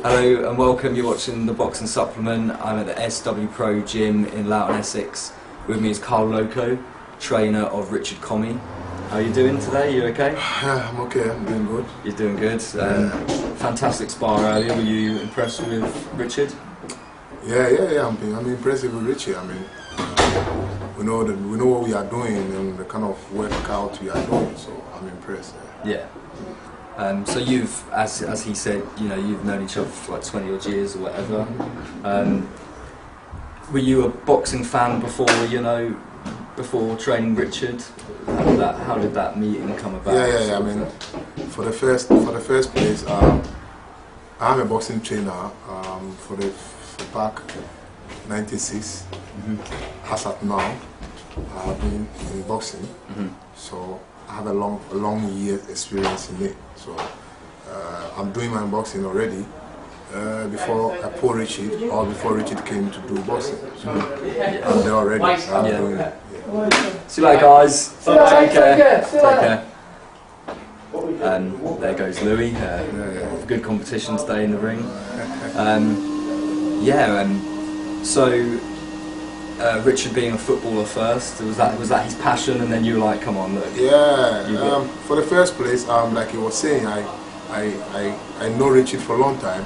Hello and welcome, you're watching the Boxing Supplement. I'm at the SW Pro Gym in Loughton, Essex. With me is Lokko, trainer of Richard Commey. How are you doing today? You okay? Yeah, I'm okay, I'm doing good. You're doing good. Fantastic spar earlier. Were you impressed with Richard? Yeah, I'm impressed with Richie. I mean, we know what we are doing and the kind of workout we are doing, so I'm impressed. Yeah. So you've, as he said, you know, you've known each other for like 20 odd years or whatever. Were you a boxing fan before, you know, before training Richard? How did that meeting come about? Yeah. I mean, for the first place, I'm a boxing trainer for back 96. As at now, I have been in boxing, so I have a long year experience in it. So I'm doing my boxing already before I pulled Richard, or before Richard came to do boxing. So I'm there already. So I'm doing it. Yeah. See you later, guys. Take care. And there goes Louis. Good competition today in the ring. So Richard being a footballer first, was that his passion, and then you were like, come on, look. Yeah. For the first place, like he was saying, I know Richard for a long time.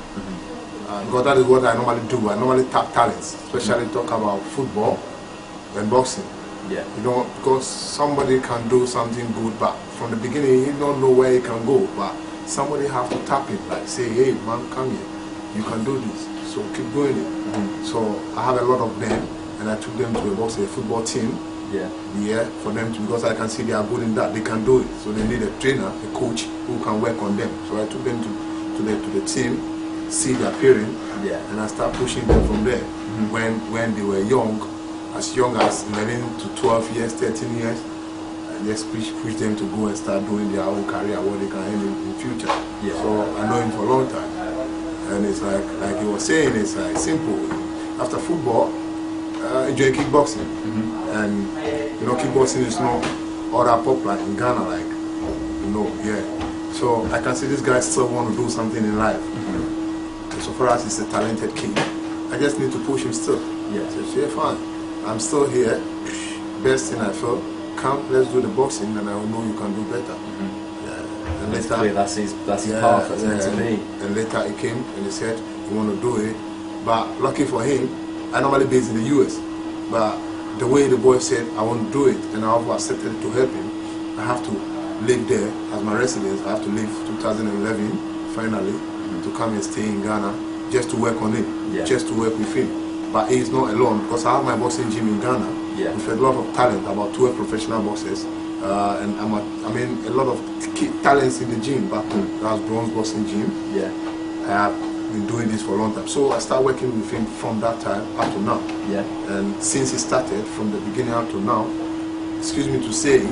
Because that is what I normally do. I normally tap talents, especially talk about football and boxing. Yeah. You know, because somebody can do something good, but from the beginning he don't know where he can go. But somebody have to tap it, like say, hey man, come here, you can do this. So keep doing it. So I have a lot of them, and I took them to a football team. Yeah, for them to, because I can see they are good in that, they can do it. So they need a trainer, a coach who can work on them. So I took them to the team, see their parent, and I start pushing them from there. When they were young as 11 to 12 years, 13 years, I just push them to go and start doing their own career, what they can handle in the future. So I know him for a long time. And it's like he was saying, it's like simple. After football, enjoy kickboxing. And you know, kickboxing is not all that popular in Ghana, like, you know, So I can see this guy still want to do something in life. And so far as he's a talented kid, I just need to push him still. So yeah, fine. I'm still here. Best thing I felt, come, let's do the boxing, and I will know you can do better. And later, that's his path, that's meant to be. And later he came and he said he want to do it. But lucky for him, I normally based in the US. But the way the boy said I want to do it, and I have accepted to help him, I have to live there as my residence. I have to leave 2011 finally to come and stay in Ghana just to work on it, just to work with him. But he's not alone, because I have my boxing gym in Ghana with a lot of talent, about 12 professional boxers. And I mean, a lot of key talents in the gym back home. That's Bronx boxing gym. I have been doing this for a long time. So I started working with him from that time up to now. And since he started, from the beginning up to now, excuse me to say,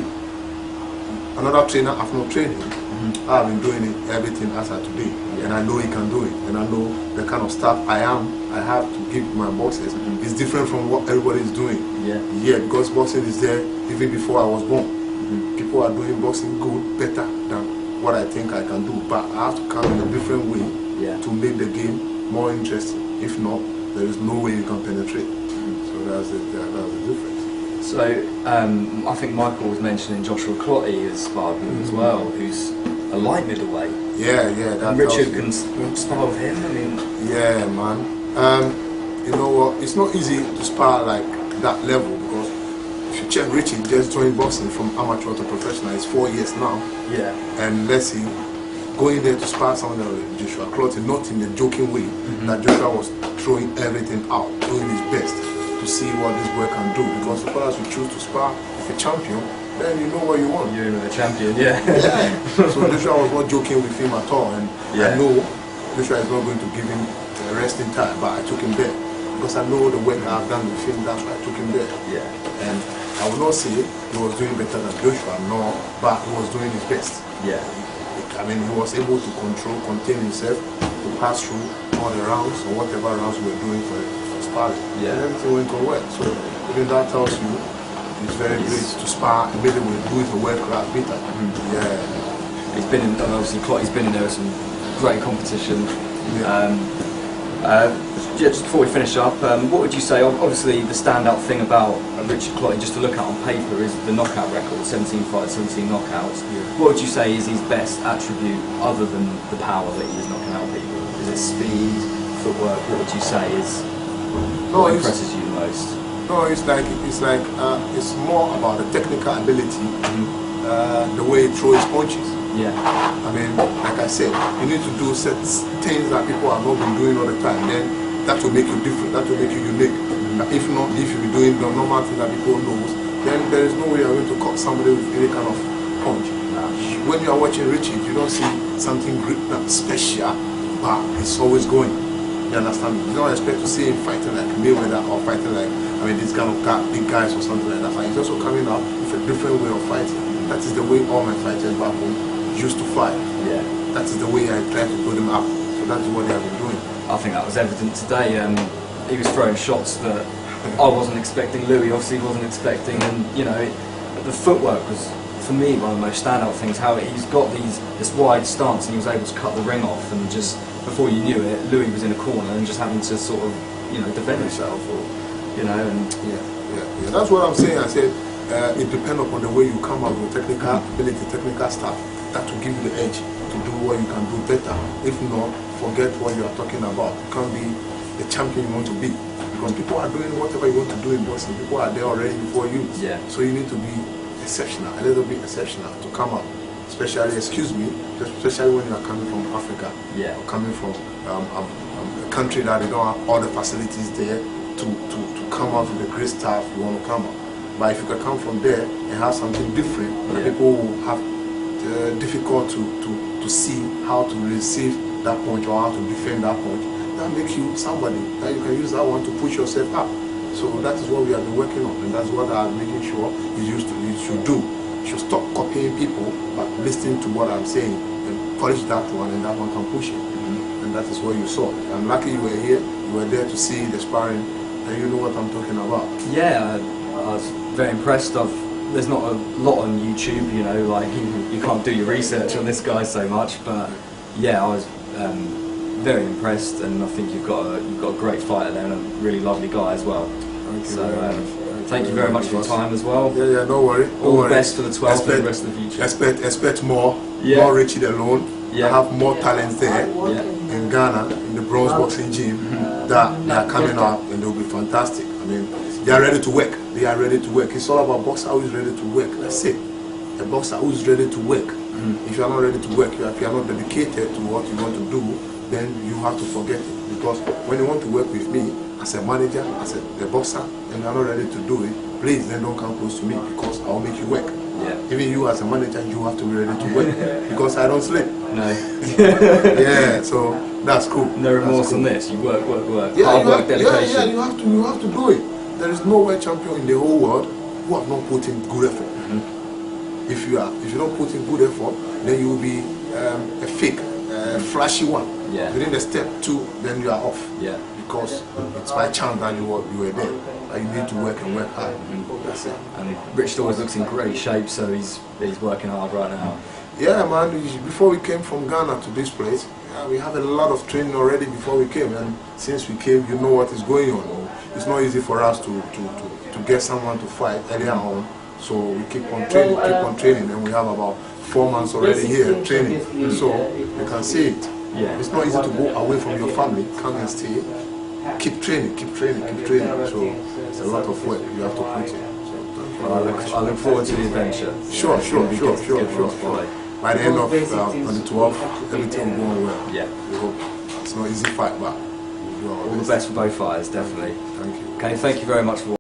another trainer I've not trained him. I've been doing it, everything as of today. And I know he can do it. And I know the kind of stuff I have to give my boxers is different from what everybody is doing. Because boxing is there even before I was born. People are doing boxing good, better than what I think I can do. But I have to come in a different way to make the game more interesting. If not, there is no way you can penetrate. So that's the difference. So I think Michael was mentioning Joshua Clotty has sparred with as well, who's a light middleweight. That Richard can spar with him. I mean, yeah, man. You know what? It's not easy to spar like that level, because if you check Richie, just joined boxing from amateur to professional. It's 4 years now. And let's see, going there to spar someone like Joshua Clotty, not in the joking way, that Joshua was throwing everything out, doing his best to see what this boy can do. Because as far as you choose to spar with a champion, then you know what you want. You're the champion, So Joshua was not joking with him at all, and I know Joshua is not going to give him a resting time, but I took him there because I know the work I've done with him. That's why I took him there. And I will not say he was doing better than Joshua, no, but he was doing his best. I mean, he was able to contain himself, to pass through all the rounds or whatever rounds we were doing for sparring. And everything went on well. So even that tells you it's very great to spar immediately with a world-class beater. He's been in, obviously, he's been in there with some great competition. Just before we finish up, what would you say? Obviously, the standout thing about Richard Clotty, just to look at on paper, is the knockout record: 17 fights, 17 knockouts. Yeah. What would you say is his best attribute, other than the power that he is knocking out people? Is it speed, footwork? What would you say is what impresses you the most? No, it's more about the technical ability, the way he throws punches. Yeah. I mean, like I said, you need to do certain things that people have not been doing all the time. Then that will make you different. That will make you unique. If not, if you be doing the normal thing that people know, then there is no way you're going to cut somebody with any kind of punch. When you are watching Richie, you don't see something great, not special, but it's always going. You understand me? You don't expect to see him fighting like Mayweather or fighting like, these kind of big guys or something like that. But he's also coming out with a different way of fighting. That is the way all my fighters back home used to fight. Yeah. That is the way I try to put them up. So that's what they have been doing. I think that was evident today. He was throwing shots that I wasn't expecting. Louis obviously wasn't expecting, and the footwork was, for me, one of the most standout things. How he's got this wide stance, and he was able to cut the ring off, and just before you knew it, Louis was in a corner and just having to sort of defend himself, or and yeah. That's what I'm saying. I said it depends upon the way you come out with technical ability, technical stuff. That will give you the edge to do what you can do better. If not, forget what you are talking about. You can't be the champion you want to be, because people are doing whatever you want to do in boxing. People are there already before you. Yeah. So you need to be exceptional, a little bit exceptional to come out. Especially, especially when you are coming from Africa. Yeah. Or coming from a country that they don't have all the facilities there to come out with the great stuff you want to come out. But if you can come from there and have something different, people will have difficult to see how to receive that punch or how to defend that punch. That makes you somebody that you can use that one to push yourself up. So that is what we have been working on, and that's what I'm making sure you should do. You should stop copying people, but listening to what I'm saying and polish that one, and that one can push it. And that is what you saw. I'm lucky you were here. You were there to see the sparring, and you know what I'm talking about. Yeah, I was very impressed. There's not a lot on YouTube, you can't do your research on this guy so much, but yeah, I was very impressed, and I think you've got a great fighter there and a really lovely guy as well. Thank you very much for your time as well. Yeah, no worry. All the best for the 12th and the rest of the future. Expect more. Yeah. More Richie alone. Yeah. I have more talents there in Ghana, in the Bronx boxing gym, that are coming up, and they'll be fantastic. They are ready to work. They are ready to work. It's all about a boxer who is ready to work. That's it. A boxer who is ready to work. If you are not ready to work, if you are not dedicated to what you want to do, then you have to forget it. Because when you want to work with me as a manager, as a boxer, and you are not ready to do it, please then don't come close to me, because I will make you work. Yeah. Even you as a manager, you have to be ready to work, because I don't sleep. No. Yeah, so that's cool. No remorse on this. You work. Yeah, hard work, dedication. Yeah, you have to do it. There is no world champion in the whole world who have not put in good effort. If you don't put in good effort, then you will be a fake, flashy one. Yeah. Within the step 2, then you are off. Yeah. Because it's by chance that you were there. You need to work and work hard. That's it. And Richard always looks in great shape, so he's working hard right now. Yeah, man. Before we came from Ghana to this place, we have a lot of training already before we came, and since we came, you know what is going on. It's not easy for us to get someone to fight earlier on, so we keep on training, and we have about 4 months already here training, so you can see it. Yeah. It's not easy to go away from your family, come and stay, keep training. So it's a lot of work you have to put in. Well, I look forward to the adventure. Sure. By the end of on the 12th, everything will go on well. Yeah. We hope. It's not an easy fight, but all the best for both fighters, definitely. Thank you. Okay, thank you very much for watching.